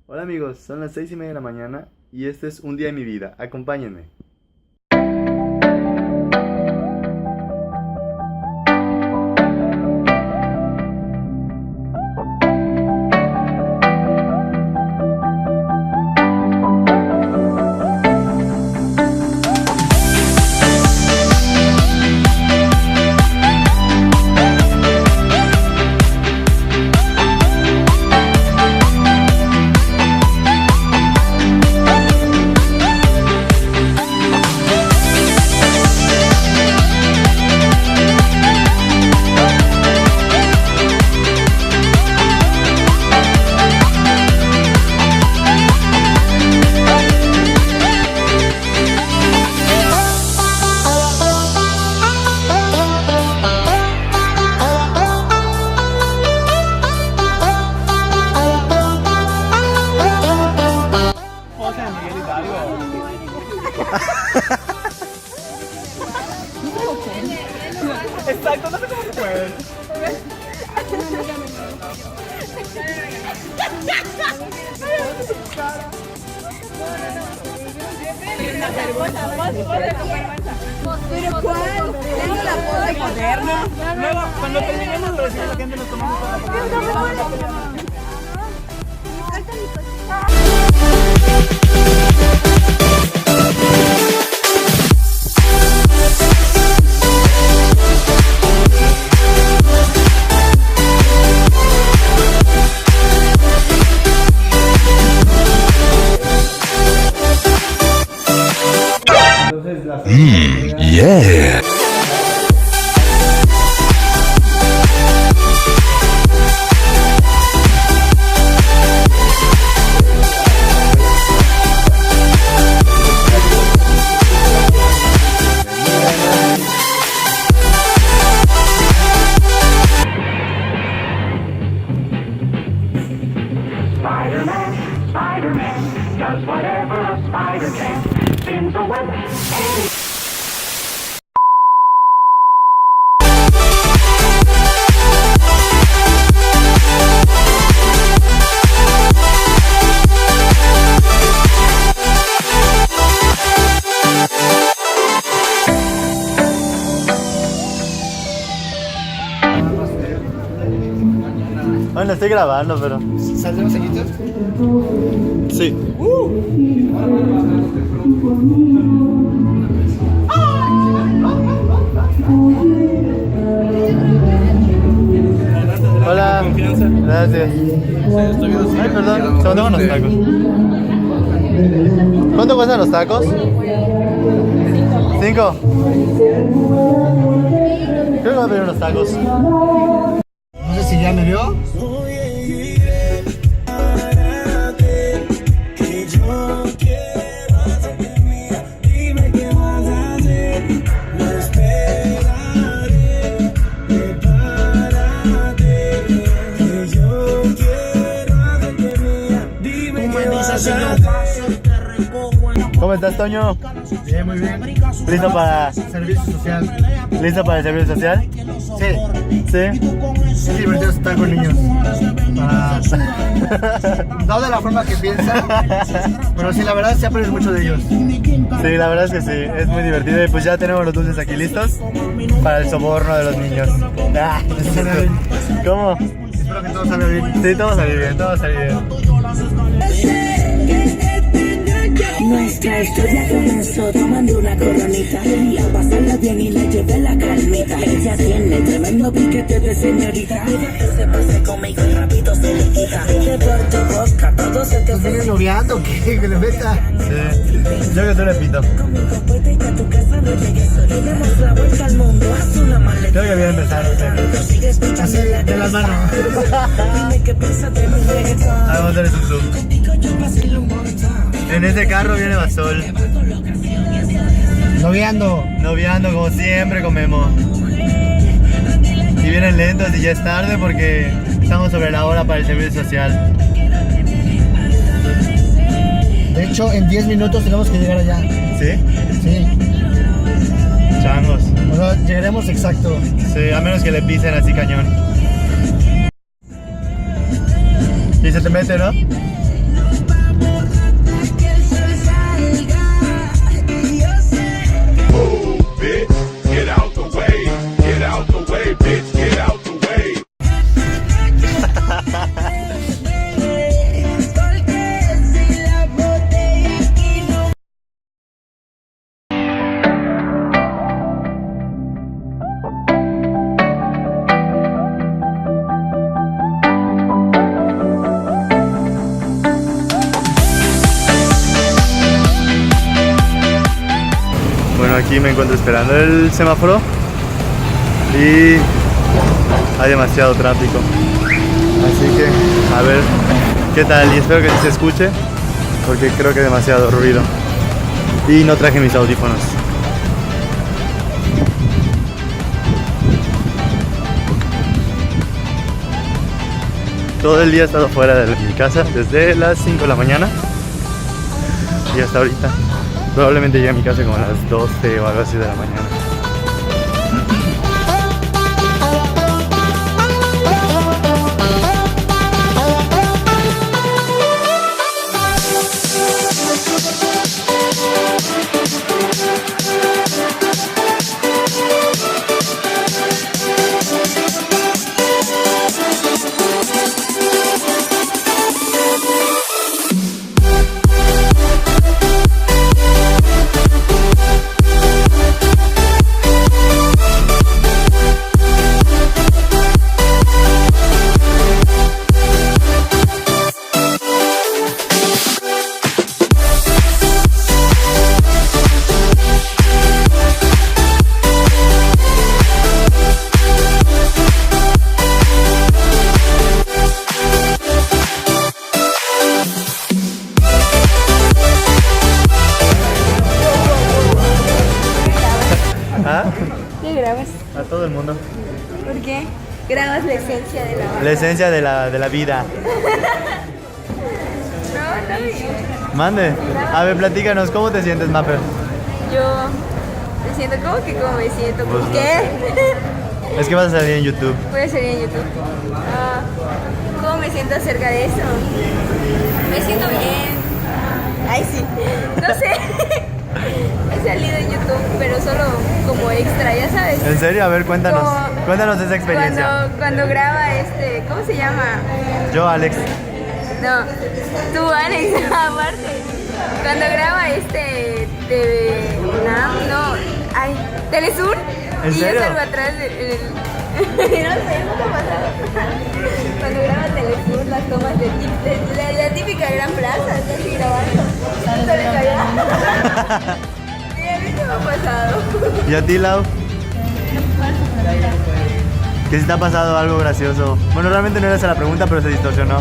Hola amigos, son las 6:30 de la mañana y este es un día en mi vida. Acompáñenme. Exacto, no sé cómo se puede. ¿Pero cuál? Tengo la foto de moderno. Luego, cuando terminemos de recibir la gente, nos tomamos toda la foto. Yeah. Spider-Man does whatever a spider can. Spins a web and Bueno, estoy grabando, pero... ¿Saldremos seguidos? Sí. Hola. Gracias. Ay, perdón. Se mandaron los tacos. ¿Cuánto cuestan los tacos? 5. Creo que voy a pedir unos tacos. No sé si ya me vio. ¿Cómo estás, Toño? Bien, muy bien. ¿Listo para Servicio social. listo para el servicio social? Sí. ¿Sí? Es divertido estar con niños. No de la forma que piensan, pero sí, la verdad sí aprendes mucho de ellos. Sí, la verdad es que sí, es muy divertido y pues ya tenemos los dulces aquí listos para el soborno de los niños. Ah, ¿cómo? Espero que todo salga bien. Sí, todo salió bien, todo salió bien. Nuestra historia comenzó tomando una coronita. Quería pasarla bien y le llevé la calmita. Ella tiene tremendo piquete de señorita. Que se pase conmigo y rápido se le quita. De Puerto Bosca, todo se te ¿Sigues noviando? ¿Qué? ¿Que le meta? Sí, yo que tú le pito. conmigo. Puede ir a tu casa, no llegues solo. Demos la vuelta al mundo, haz una maleta. Creo que viene a empezar usted. Sigue escuchando Así, de la mano. Dime qué piensas de mi reggaetón. Vamos a hacer el zoom. Contigo yo vacilo un montón. En ese carro viene Basol, Noviando. noviando como siempre con Memo. Y vienen lentos y ya es tarde porque estamos sobre la hora para el servicio social. De hecho, en 10 minutos tenemos que llegar allá. ¿Sí? Sí. Changos. O sea, llegaremos exacto. Sí, a menos que le pisen así cañón. Y se te mete, ¿no? Aquí me encuentro esperando el semáforo y hay demasiado tráfico. Así que a ver qué tal, y espero que se escuche porque creo que hay demasiado ruido. Y no traje mis audífonos. Todo el día he estado fuera de mi casa desde las 5 de la mañana y hasta ahorita. Probablemente llegue a mi casa como a las 12 o algo así de la mañana. ¿Ah? ¿Qué grabas? A todo el mundo. ¿Por qué? Grabas la esencia de la La esencia de la vida. No, Mande. A ver, platícanos, ¿cómo te sientes, Mapper? yo me siento como que como me siento. Pues ¿Por no qué? Es que vas a salir en YouTube. Voy a salir en YouTube. ¿Cómo me siento acerca de eso? Me siento bien. Ay, sí. No sé. He salido en YouTube, pero solo como extra, ya sabes. ¿En serio? A ver, cuéntanos. Como Cuéntanos esa experiencia. Cuando graba ¿cómo se llama? Yo, Alex. No, tú, Alex, aparte. Cuando graba TV no, ay, Telesur. ¿En y serio? yo salgo atrás no sé, nunca ha pasado. Cuando graba Telesur, las tomas de la típica gran plaza, está así grabando. Sale callada. Sí, a mí se me ha pasado. ¿Y a ti, Lau? ¿Qué si te ha pasado algo gracioso? Bueno, realmente no era esa la pregunta, pero se distorsionó.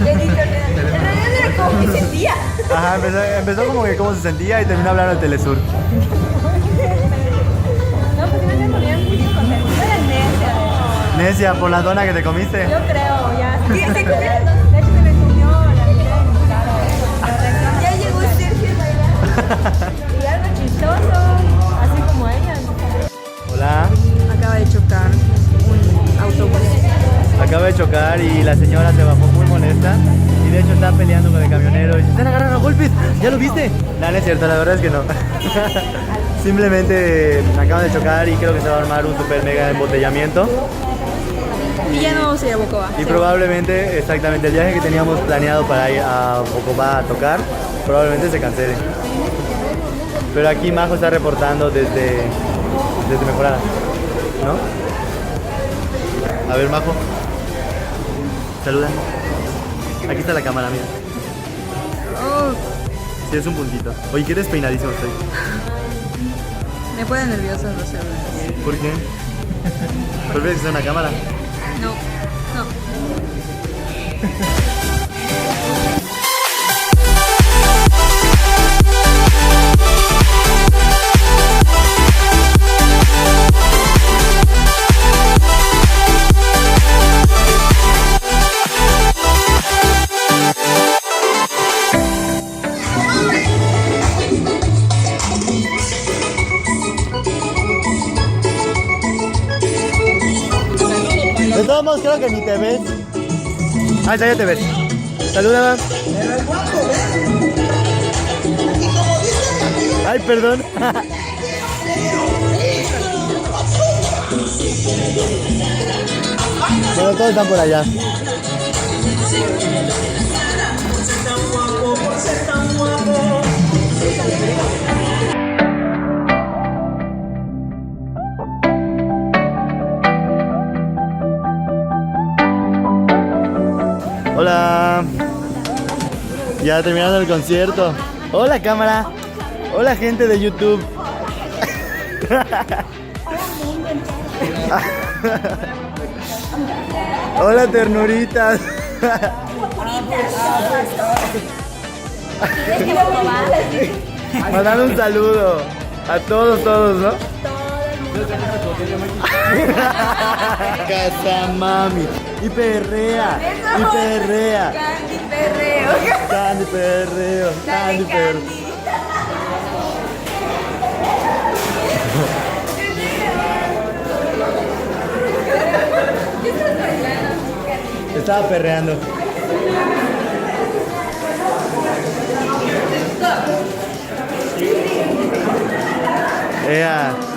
En realidad era como me sentía. Ajá, empezó como que cómo se sentía y terminó hablando de Telesur. No, porque no me ponían muy contento. Era necia. Necia, por la dona que te comiste. Yo creo, ya. Sí, se comió. De hecho, se me comió la mitad de mi cara. Ya llegó Sergio bailando. Y algo chistoso, así como ella. Hola. Acaba de chocar un autobús. Acaba de chocar y la señora se bajó muy molesta. Y de hecho está peleando con el camionero. Y se están agarrando a golpes. ¿Ya lo viste? No, no es cierto, la verdad es que no. Simplemente acaba de chocar y creo que se va a armar un super mega embotellamiento. Y ya no se llevó Bocoba. Y probablemente, exactamente, el viaje que teníamos planeado para ir a Bocoba a tocar, probablemente se cancele. Pero aquí Majo está reportando desde Mejorada, ¿no? A ver, Majo. Saluda. Aquí está la cámara, mira. Oh, Sí, es un puntito. Oye, qué despeinadísimo estoy. me pone nervioso los celulares. ¿Por qué? ¿Por qué es una cámara? No, no. De todos modos, creo que ni te ves. Ah, ya te ves. Saluda. Ay, perdón. Bueno, todos están por allá. Hola. Ya terminando el concierto. Hola, cámara. Hola, gente de YouTube. Hola, ternuritas. ¿Quieres que lo cobas? Mandando un saludo a todos, ¿no? Casa mami. Y perrea. Y perrea. Candy perreo. Candy perreo. Dale, Candy perreo. Candy. ¿Qué estás bailando, Candy? Estaba perreando. Ea.